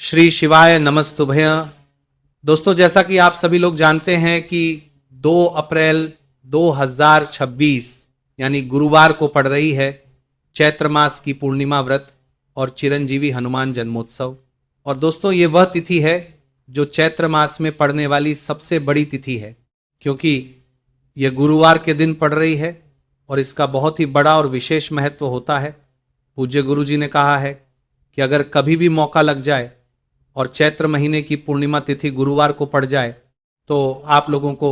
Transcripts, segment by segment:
श्री शिवाय नमस्तुभ्य। दोस्तों, जैसा कि आप सभी लोग जानते हैं कि 2 अप्रैल 2026 यानी गुरुवार को पड़ रही है चैत्र मास की पूर्णिमा व्रत और चिरंजीवी हनुमान जन्मोत्सव। और दोस्तों, ये वह तिथि है जो चैत्र मास में पड़ने वाली सबसे बड़ी तिथि है, क्योंकि यह गुरुवार के दिन पड़ रही है और इसका बहुत ही बड़ा और विशेष महत्व होता है। पूज्य गुरु जी ने कहा है कि अगर कभी भी मौका लग जाए और चैत्र महीने की पूर्णिमा तिथि गुरुवार को पड़ जाए तो आप लोगों को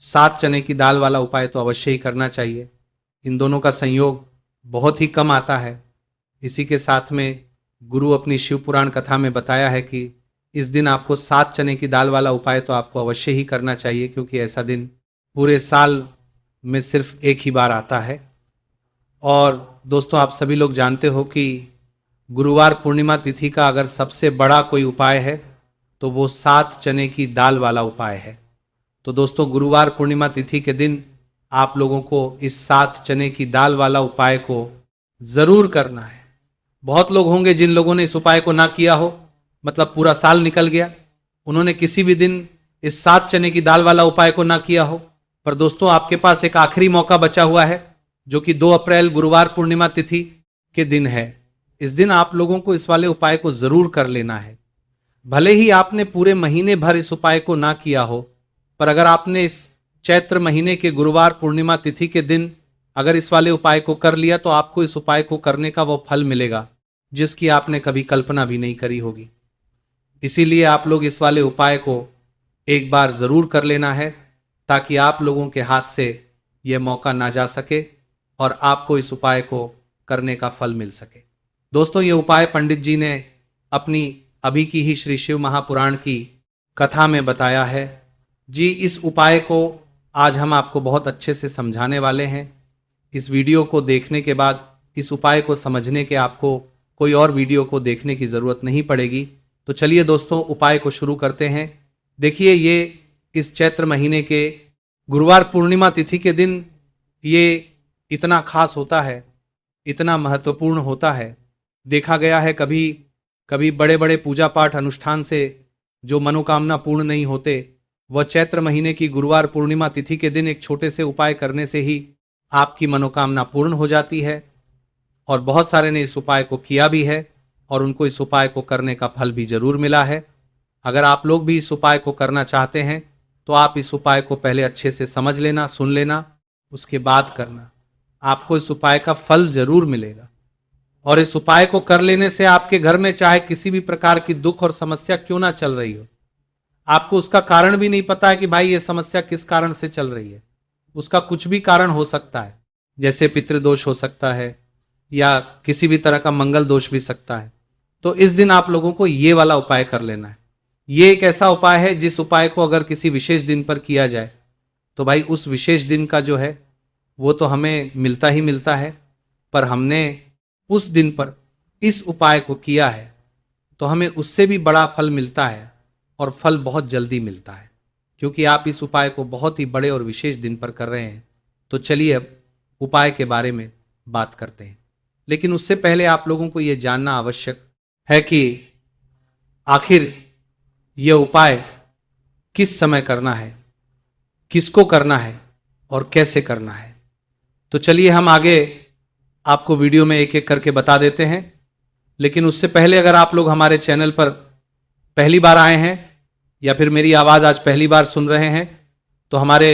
7 चने की दाल वाला उपाय तो अवश्य ही करना चाहिए। इन दोनों का संयोग बहुत ही कम आता है। इसी के साथ में गुरु अपनी शिव पुराण कथा में बताया है कि इस दिन आपको 7 चने की दाल वाला उपाय तो आपको अवश्य ही करना चाहिए, क्योंकि ऐसा दिन पूरे साल में सिर्फ एक ही बार आता है। और दोस्तों, आप सभी लोग जानते हो कि गुरुवार पूर्णिमा तिथि का अगर सबसे बड़ा कोई उपाय है तो वो 7 चने की दाल वाला उपाय है। तो दोस्तों, गुरुवार पूर्णिमा तिथि के दिन आप लोगों को इस 7 चने की दाल वाला उपाय को जरूर करना है। बहुत लोग होंगे जिन लोगों ने इस उपाय को ना किया हो, मतलब पूरा साल निकल गया, उन्होंने किसी भी दिन इस 7 चने की दाल वाला उपाय को ना किया हो। पर दोस्तों, आपके पास एक आखिरी मौका बचा हुआ है, जो कि 2 अप्रैल गुरुवार पूर्णिमा तिथि के दिन है। इस दिन आप लोगों को इस वाले उपाय को जरूर कर लेना है। भले ही आपने पूरे महीने भर इस उपाय को ना किया हो, पर अगर आपने इस चैत्र महीने के गुरुवार पूर्णिमा तिथि के दिन अगर इस वाले उपाय को कर लिया तो आपको इस उपाय को करने का वो फल मिलेगा जिसकी आपने कभी कल्पना भी नहीं करी होगी। इसीलिए आप लोग इस वाले उपाय को एक बार जरूर कर लेना है, ताकि आप लोगों के हाथ से यह मौका ना जा सके और आपको इस उपाय को करने का फल मिल सके। दोस्तों, ये उपाय पंडित जी ने अपनी अभी की ही श्री शिव महापुराण की कथा में बताया है। जी, इस उपाय को आज हम आपको बहुत अच्छे से समझाने वाले हैं। इस वीडियो को देखने के बाद इस उपाय को समझने के आपको कोई और वीडियो को देखने की ज़रूरत नहीं पड़ेगी। तो चलिए दोस्तों, उपाय को शुरू करते हैं। देखिए, ये इस चैत्र महीने के गुरुवार पूर्णिमा तिथि के दिन ये इतना खास होता है, इतना महत्वपूर्ण होता है। देखा गया है कभी कभी बड़े बड़े पूजा पाठ अनुष्ठान से जो मनोकामना पूर्ण नहीं होते, वह चैत्र महीने की गुरुवार पूर्णिमा तिथि के दिन एक छोटे से उपाय करने से ही आपकी मनोकामना पूर्ण हो जाती है। और बहुत सारे ने इस उपाय को किया भी है और उनको इस उपाय को करने का फल भी जरूर मिला है। अगर आप लोग भी इस उपाय को करना चाहते हैं तो आप इस उपाय को पहले अच्छे से समझ लेना, सुन लेना, उसके बाद करना। आपको इस उपाय का फल जरूर मिलेगा। और इस उपाय को कर लेने से आपके घर में चाहे किसी भी प्रकार की दुख और समस्या क्यों ना चल रही हो, आपको उसका कारण भी नहीं पता है कि भाई ये समस्या किस कारण से चल रही है, उसका कुछ भी कारण हो सकता है, जैसे पितृदोष हो सकता है या किसी भी तरह का मंगल दोष भी सकता है। तो इस दिन आप लोगों को ये वाला उपाय कर लेना है। ये एक ऐसा उपाय है जिस उपाय को अगर किसी विशेष दिन पर किया जाए तो भाई उस विशेष दिन का जो है वो तो हमें मिलता ही मिलता है, पर हमने उस दिन पर इस उपाय को किया है तो हमें उससे भी बड़ा फल मिलता है, और फल बहुत जल्दी मिलता है, क्योंकि आप इस उपाय को बहुत ही बड़े और विशेष दिन पर कर रहे हैं। तो चलिए अब उपाय के बारे में बात करते हैं। लेकिन उससे पहले आप लोगों को यह जानना आवश्यक है कि आखिर यह उपाय किस समय करना है, किसको करना है और कैसे करना है। तो चलिए हम आगे आपको वीडियो में एक एक करके बता देते हैं। लेकिन उससे पहले अगर आप लोग हमारे चैनल पर पहली बार आए हैं या फिर मेरी आवाज़ आज पहली बार सुन रहे हैं तो हमारे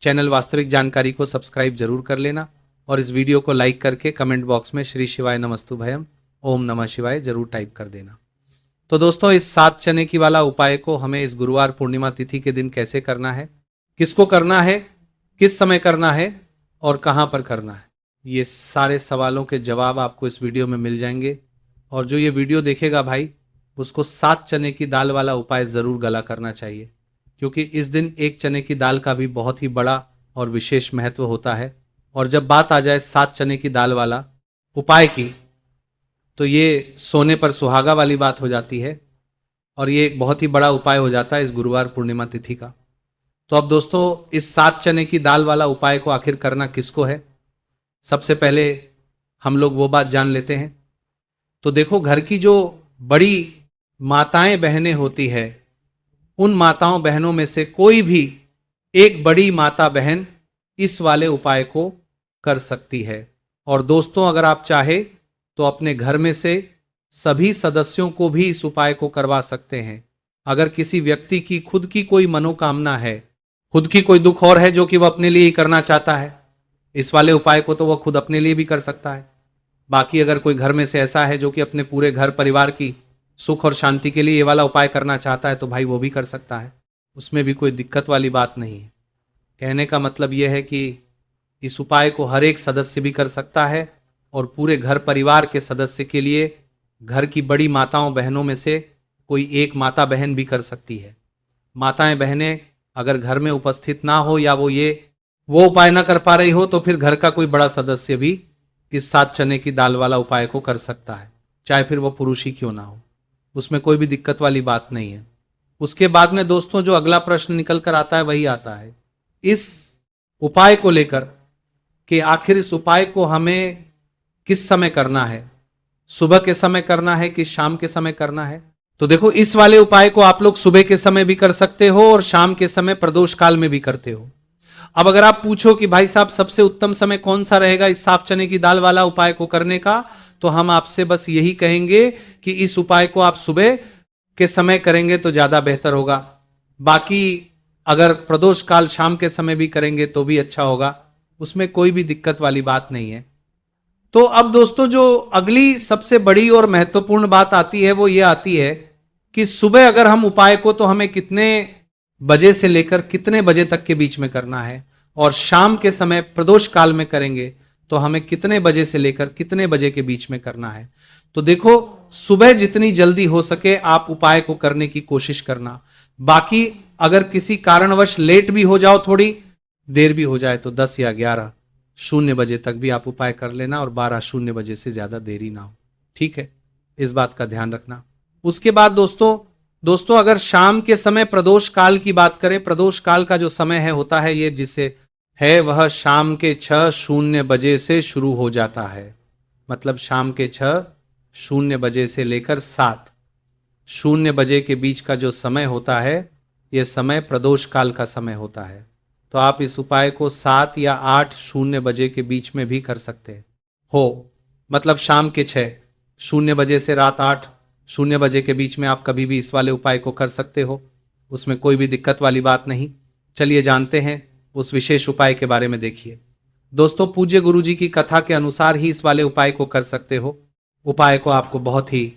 चैनल वास्तविक जानकारी को सब्सक्राइब जरूर कर लेना और इस वीडियो को लाइक करके कमेंट बॉक्स में श्री शिवाय नमस्तुभयम ओम नमः शिवाय जरूर टाइप कर देना। तो दोस्तों, इस 7 चने की वाला उपाय को हमें इस गुरुवार पूर्णिमा तिथि के दिन कैसे करना है, किसको करना है, किस समय करना है और कहाँ पर करना है, ये सारे सवालों के जवाब आपको इस वीडियो में मिल जाएंगे। और जो ये वीडियो देखेगा भाई, उसको 7 चने की दाल वाला उपाय ज़रूर गला करना चाहिए, क्योंकि इस दिन एक चने की दाल का भी बहुत ही बड़ा और विशेष महत्व होता है। और जब बात आ जाए 7 चने की दाल वाला उपाय की, तो ये सोने पर सुहागा वाली बात हो जाती है और ये एक बहुत ही बड़ा उपाय हो जाता है इस गुरुवार पूर्णिमा तिथि का। तो अब दोस्तों, इस 7 चने की दाल वाला उपाय को आखिर करना किसको है, सबसे पहले हम लोग वो बात जान लेते हैं। तो देखो, घर की जो बड़ी माताएं बहनें होती है, उन माताओं बहनों में से कोई भी एक बड़ी माता बहन इस वाले उपाय को कर सकती है। और दोस्तों, अगर आप चाहे तो अपने घर में से सभी सदस्यों को भी इस उपाय को करवा सकते हैं। अगर किसी व्यक्ति की खुद की कोई मनोकामना है, खुद की कोई दुख और है जो कि वह अपने लिए ही करना चाहता है, इस वाले उपाय को तो वह खुद अपने लिए भी कर सकता है। बाकी अगर कोई घर में से ऐसा है जो कि अपने पूरे घर परिवार की सुख और शांति के लिए ये वाला उपाय करना चाहता है, तो भाई वो भी कर सकता है, उसमें भी कोई दिक्कत वाली बात नहीं है। कहने का मतलब यह है कि इस उपाय को हर एक सदस्य भी कर सकता है और पूरे घर परिवार के सदस्य के लिए घर की बड़ी माताओं बहनों में से कोई एक माता बहन भी कर सकती है। माताएं बहनें अगर घर में उपस्थित ना हो या वो उपाय ना कर पा रही हो, तो फिर घर का कोई बड़ा सदस्य भी इस 7 चने की दाल वाला उपाय को कर सकता है, चाहे फिर वो पुरुष ही क्यों ना हो, उसमें कोई भी दिक्कत वाली बात नहीं है। उसके बाद में दोस्तों जो अगला प्रश्न निकल कर आता है वही आता है इस उपाय को लेकर कि आखिर इस उपाय को हमें किस समय करना है, सुबह के समय करना है कि शाम के समय करना है। तो देखो, इस वाले उपाय को आप लोग सुबह के समय भी कर सकते हो और शाम के समय प्रदोष काल में भी करते हो। अब अगर आप पूछो कि भाई साहब सबसे उत्तम समय कौन सा रहेगा इस साफ चने की दाल वाला उपाय को करने का, तो हम आपसे बस यही कहेंगे कि इस उपाय को आप सुबह के समय करेंगे तो ज्यादा बेहतर होगा। बाकी अगर प्रदोष काल शाम के समय भी करेंगे तो भी अच्छा होगा, उसमें कोई भी दिक्कत वाली बात नहीं है। तो अब दोस्तों जो अगली सबसे बड़ी और महत्वपूर्ण बात आती है वो ये आती है कि सुबह अगर हम उपाय को तो हमें कितने बजे से लेकर कितने बजे तक के बीच में करना है, और शाम के समय प्रदोष काल में करेंगे तो हमें कितने बजे से लेकर कितने बजे के बीच में करना है। तो देखो, सुबह जितनी जल्दी हो सके आप उपाय को करने की कोशिश करना। बाकी अगर किसी कारणवश लेट भी हो जाओ, थोड़ी देर भी हो जाए, तो 10 या 11:00 बजे तक भी आप उपाय कर लेना और 12:00 बजे से ज्यादा देरी ना हो। ठीक है, इस बात का ध्यान रखना। उसके बाद दोस्तों अगर शाम के समय प्रदोष काल की बात करें, प्रदोष काल का जो समय है होता है ये जिसे है वह शाम के 6:00 बजे से शुरू हो जाता है। मतलब शाम के 6:00 बजे से लेकर 7:00 बजे के बीच का जो समय होता है यह समय प्रदोष काल का समय होता है। तो आप इस उपाय को 7 या 8:00 बजे के बीच में भी कर सकते हो। मतलब शाम के 6:00 बजे से रात 8:00 बजे के बीच में आप कभी भी इस वाले उपाय को कर सकते हो, उसमें कोई भी दिक्कत वाली बात नहीं। चलिए जानते हैं उस विशेष उपाय के बारे में। देखिए दोस्तों, पूज्य गुरु जी की कथा के अनुसार ही इस वाले उपाय को कर सकते हो। उपाय को आपको बहुत ही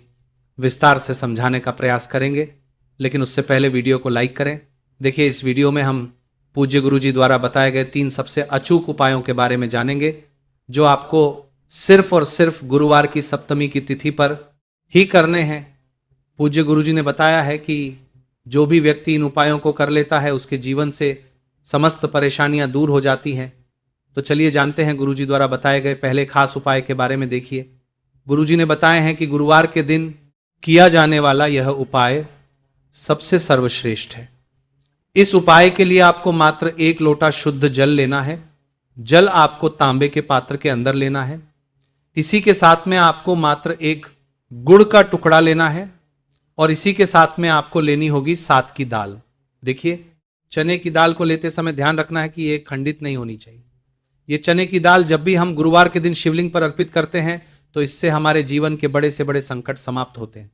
विस्तार से समझाने का प्रयास करेंगे, लेकिन उससे पहले वीडियो को लाइक करें। देखिए, इस वीडियो में हम पूज्य गुरु जी द्वारा बताए गए 3 सबसे अचूक उपायों के बारे में जानेंगे, जो आपको सिर्फ और सिर्फ गुरुवार की सप्तमी की तिथि पर ही करने हैं। पूज्य गुरु जी ने बताया है कि जो भी व्यक्ति इन उपायों को कर लेता है उसके जीवन से समस्त परेशानियां दूर हो जाती हैं। तो चलिए जानते हैं गुरु जी द्वारा बताए गए पहले खास उपाय के बारे में। देखिए, गुरु जी ने बताए हैं कि गुरुवार के दिन किया जाने वाला यह उपाय सबसे सर्वश्रेष्ठ है। इस उपाय के लिए आपको मात्र 1 लोटा शुद्ध जल लेना है। जल आपको तांबे के पात्र के अंदर लेना है। इसी के साथ में आपको मात्र 1 गुड़ का टुकड़ा लेना है और इसी के साथ में आपको लेनी होगी 7 की दाल। देखिए, चने की दाल को लेते समय ध्यान रखना है कि ये खंडित नहीं होनी चाहिए। ये चने की दाल जब भी हम गुरुवार के दिन शिवलिंग पर अर्पित करते हैं तो इससे हमारे जीवन के बड़े से बड़े संकट समाप्त होते हैं।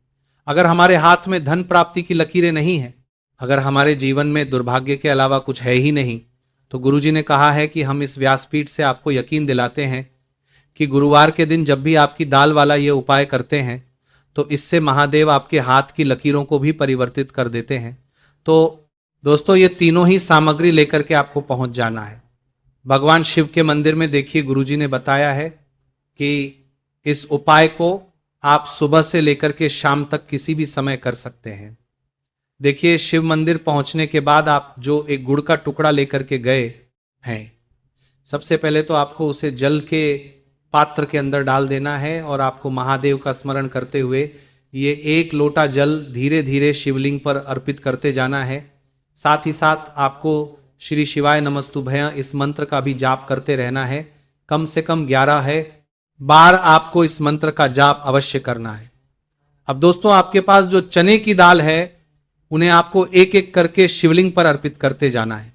अगर हमारे हाथ में धन प्राप्ति की लकीरें नहीं हैं, अगर हमारे जीवन में दुर्भाग्य के अलावा कुछ है ही नहीं, तो गुरुजी ने कहा है कि हम इस व्यासपीठ से आपको यकीन दिलाते हैं कि गुरुवार के दिन जब भी आपकी दाल वाला ये उपाय करते हैं तो इससे महादेव आपके हाथ की लकीरों को भी परिवर्तित कर देते हैं। तो दोस्तों, ये तीनों ही सामग्री लेकर के आपको पहुंच जाना है भगवान शिव के मंदिर में। देखिए, गुरुजी ने बताया है कि इस उपाय को आप सुबह से लेकर के शाम तक किसी भी समय कर सकते हैं। देखिए, शिव मंदिर पहुंचने के बाद आप जो एक गुड़ का टुकड़ा लेकर के गए हैं, सबसे पहले तो आपको उसे जल के पात्र के अंदर डाल देना है और आपको महादेव का स्मरण करते हुए ये 1 लोटा जल धीरे धीरे शिवलिंग पर अर्पित करते जाना है। साथ ही साथ आपको श्री शिवाय नमस्तुभ्यं इस मंत्र का भी जाप करते रहना है। कम से कम 11 बार आपको इस मंत्र का जाप अवश्य करना है। अब दोस्तों आपके पास जो चने की दाल है उन्हें आपको एक एक करके शिवलिंग पर अर्पित करते जाना है।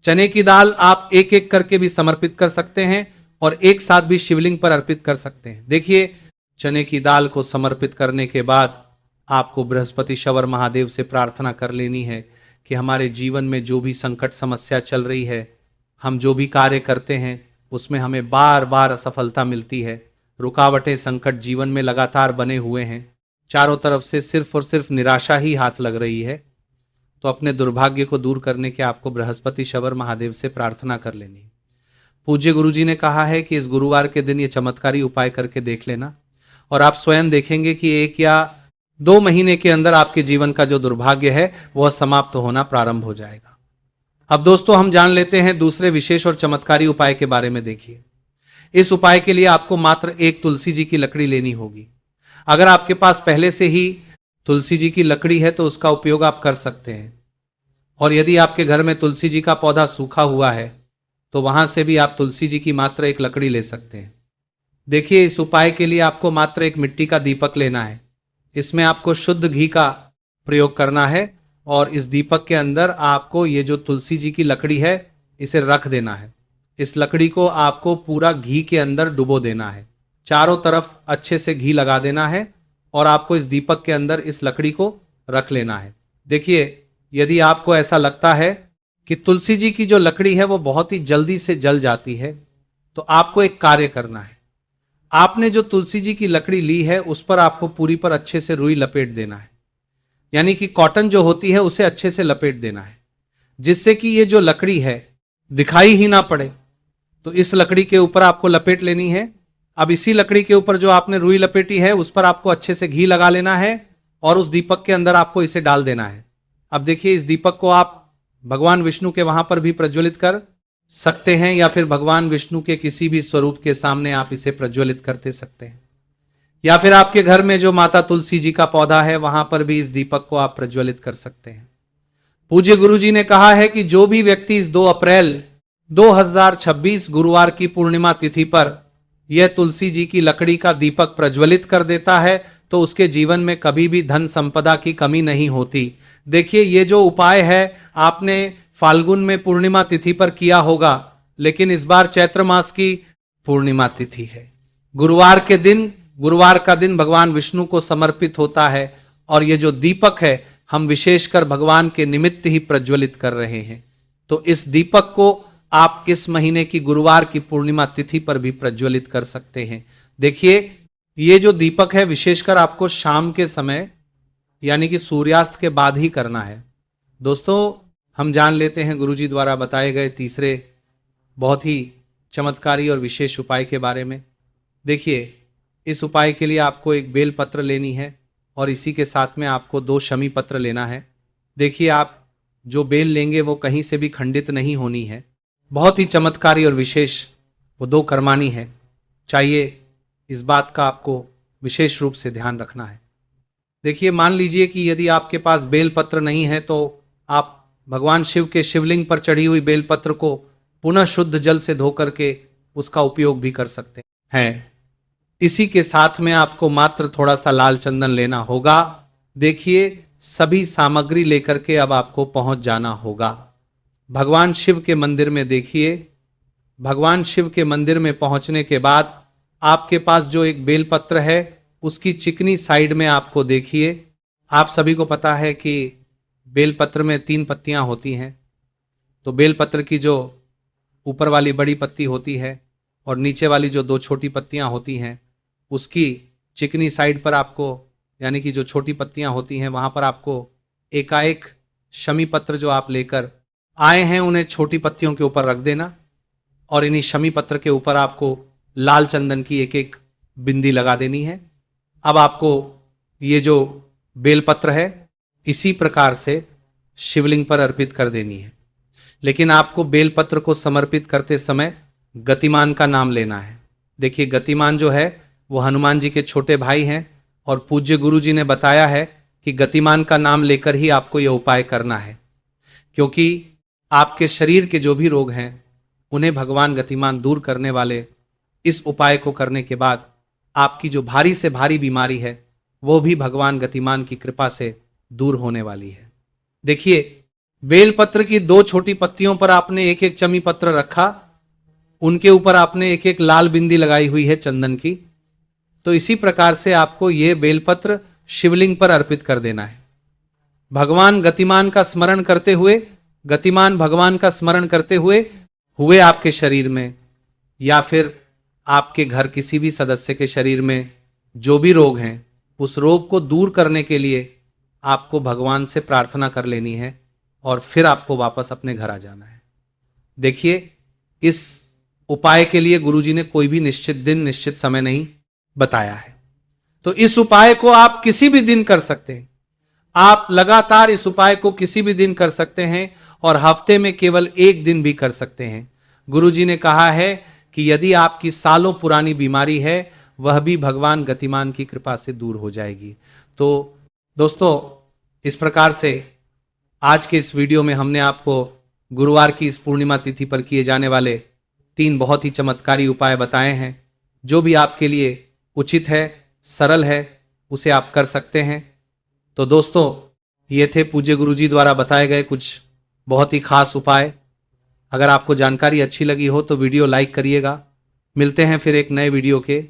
चने की दाल आप एक एक करके भी समर्पित कर सकते हैं और एक साथ भी शिवलिंग पर अर्पित कर सकते हैं। देखिए, चने की दाल को समर्पित करने के बाद आपको बृहस्पति शवर महादेव से प्रार्थना कर लेनी है कि हमारे जीवन में जो भी संकट समस्या चल रही है, हम जो भी कार्य करते हैं उसमें हमें बार बार असफलता मिलती है, रुकावटें संकट जीवन में लगातार बने हुए हैं, चारों तरफ से सिर्फ और सिर्फ निराशा ही हाथ लग रही है, तो अपने दुर्भाग्य को दूर करने के आपको बृहस्पति शवर महादेव से प्रार्थना कर लेनी है। पूज्य गुरुजी ने कहा है कि इस गुरुवार के दिन ये चमत्कारी उपाय करके देख लेना और आप स्वयं देखेंगे कि 1 या 2 महीने के अंदर आपके जीवन का जो दुर्भाग्य है वह समाप्त होना प्रारंभ हो जाएगा। अब दोस्तों हम जान लेते हैं दूसरे विशेष और चमत्कारी उपाय के बारे में। देखिए, इस उपाय के लिए आपको मात्र एक तुलसी जी की लकड़ी लेनी होगी। अगर आपके पास पहले से ही तुलसी जी की लकड़ी है तो उसका उपयोग आप कर सकते हैं, और यदि आपके घर में तुलसी जी का पौधा सूखा हुआ है तो वहां से भी आप तुलसी जी की मात्र एक लकड़ी ले सकते हैं। देखिए, इस उपाय के लिए आपको मात्र एक मिट्टी का दीपक लेना है। इसमें आपको शुद्ध घी का प्रयोग करना है और इस दीपक के अंदर आपको ये जो तुलसी जी की लकड़ी है इसे रख देना है। इस लकड़ी को आपको पूरा घी के अंदर डुबो देना है, चारों तरफ अच्छे से घी लगा देना है और आपको इस दीपक के अंदर इस लकड़ी को रख लेना है। देखिए, यदि आपको ऐसा लगता है कि तुलसी जी की जो लकड़ी है वो बहुत ही जल्दी से जल जाती है, तो आपको एक कार्य करना है। आपने जो तुलसी जी की लकड़ी ली है उस पर आपको पूरी पर अच्छे से रुई लपेट देना है, यानी कि कॉटन जो होती है उसे अच्छे से लपेट देना है, जिससे कि ये जो लकड़ी है दिखाई ही ना पड़े। तो इस लकड़ी के ऊपर आपको लपेट लेनी है। अब इसी लकड़ी के ऊपर जो आपने रुई लपेटी है उस पर आपको अच्छे से घी लगा लेना है और उस दीपक के अंदर आपको इसे डाल देना है। अब देखिए, इस दीपक को आप भगवान विष्णु के वहां पर भी प्रज्वलित कर सकते हैं या फिर भगवान विष्णु के किसी भी स्वरूप के सामने आप इसे प्रज्वलित करते सकते हैं, या फिर आपके घर में जो माता तुलसी जी का पौधा है वहां पर भी इस दीपक को आप प्रज्वलित कर सकते हैं। पूज्य गुरु जी ने कहा है कि जो भी व्यक्ति इस 2 अप्रैल 2026 गुरुवार की पूर्णिमा तिथि पर यह तुलसी जी की लकड़ी का दीपक प्रज्वलित कर देता है तो उसके जीवन में कभी भी धन संपदा की कमी नहीं होती। देखिए, ये जो उपाय है आपने फाल्गुन में पूर्णिमा तिथि पर किया होगा, लेकिन इस बार चैत्र मास की पूर्णिमा तिथि है। गुरुवार का दिन भगवान विष्णु को समर्पित होता है और ये जो दीपक है हम विशेषकर भगवान के निमित्त ही प्रज्वलित कर रहे हैं। तो इस दीपक को आप इस महीने की गुरुवार की पूर्णिमा तिथि पर भी प्रज्वलित कर सकते हैं। देखिए, ये जो दीपक है विशेषकर आपको शाम के समय यानी कि सूर्यास्त के बाद ही करना है। दोस्तों, हम जान लेते हैं गुरुजी द्वारा बताए गए तीसरे बहुत ही चमत्कारी और विशेष उपाय के बारे में। देखिए, इस उपाय के लिए आपको एक बेल पत्र लेनी है और इसी के साथ में आपको 2 शमी पत्र लेना है। देखिए, आप जो बेल लेंगे वो कहीं से भी खंडित नहीं होनी है, बहुत ही चमत्कारी और विशेष वो 2 कर्मानी है। चाहिए इस बात का आपको विशेष रूप से ध्यान रखना है। देखिए, मान लीजिए कि यदि आपके पास बेल पत्र नहीं है तो आप भगवान शिव के शिवलिंग पर चढ़ी हुई बेल पत्र को पुनः शुद्ध जल से धो करके उसका उपयोग भी कर सकते हैं। इसी के साथ में आपको मात्र थोड़ा सा लाल चंदन लेना होगा। देखिए, सभी सामग्री लेकर के अब आपको पहुंच जाना होगा भगवान शिव के मंदिर में। देखिए, भगवान शिव के मंदिर में पहुंचने के बाद आपके पास जो एक बेलपत्र है उसकी चिकनी साइड में आपको देखिए, आप सभी को पता है कि बेलपत्र में 3 पत्तियां होती हैं। तो बेलपत्र की जो ऊपर वाली बड़ी पत्ती होती है और नीचे वाली जो 2 छोटी पत्तियां होती हैं उसकी चिकनी साइड पर आपको, यानी कि जो छोटी पत्तियां होती हैं वहां पर आपको एकाएक शमी पत्र जो आप लेकर आए हैं उन्हें छोटी पत्तियों के ऊपर रख देना और इन्हीं शमी पत्र के ऊपर आपको लाल चंदन की एक एक बिंदी लगा देनी है। अब आपको ये जो बेलपत्र है इसी प्रकार से शिवलिंग पर अर्पित कर देनी है, लेकिन आपको बेलपत्र को समर्पित करते समय गतिमान का नाम लेना है। देखिए, गतिमान जो है वो हनुमान जी के छोटे भाई हैं और पूज्य गुरु जी ने बताया है कि गतिमान का नाम लेकर ही आपको यह उपाय करना है, क्योंकि आपके शरीर के जो भी रोग हैं उन्हें भगवान गतिमान दूर करने वाले इस उपाय को करने के बाद आपकी जो भारी से भारी बीमारी है वो भी भगवान गतिमान की कृपा से दूर होने वाली है। देखिए, बेलपत्र की 2 छोटी पत्तियों पर आपने एक एक चमी पत्र रखा, उनके ऊपर आपने एक एक लाल बिंदी लगाई हुई है चंदन की। तो इसी प्रकार से आपको यह बेलपत्र शिवलिंग पर अर्पित कर देना है। भगवान गतिमान का स्मरण करते हुए, गतिमान भगवान का स्मरण करते हुए आपके शरीर में या फिर आपके घर किसी भी सदस्य के शरीर में जो भी रोग हैं, उस रोग को दूर करने के लिए आपको भगवान से प्रार्थना कर लेनी है और फिर आपको वापस अपने घर आ जाना है। देखिए, इस उपाय के लिए गुरुजी ने कोई भी निश्चित दिन, निश्चित समय नहीं बताया है। तो इस उपाय को आप किसी भी दिन कर सकते हैं। आप लगातार इस उपाय को किसी भी दिन कर सकते हैं और हफ्ते में केवल एक दिन भी कर सकते हैं। गुरुजी ने कहा है कि यदि आपकी सालों पुरानी बीमारी है, वह भी भगवान गतिमान की कृपा से दूर हो जाएगी। तो दोस्तों, इस प्रकार से आज के इस वीडियो में हमने आपको गुरुवार की इस पूर्णिमा तिथि पर किए जाने वाले 3 बहुत ही चमत्कारी उपाय बताए हैं। जो भी आपके लिए उचित है, सरल है, उसे आप कर सकते हैं। तो दोस्तों, ये थे पूज्य गुरुजी द्वारा बताए गए कुछ बहुत ही खास उपाय। अगर आपको जानकारी अच्छी लगी हो तो वीडियो लाइक करिएगा। मिलते हैं फिर एक नए वीडियो के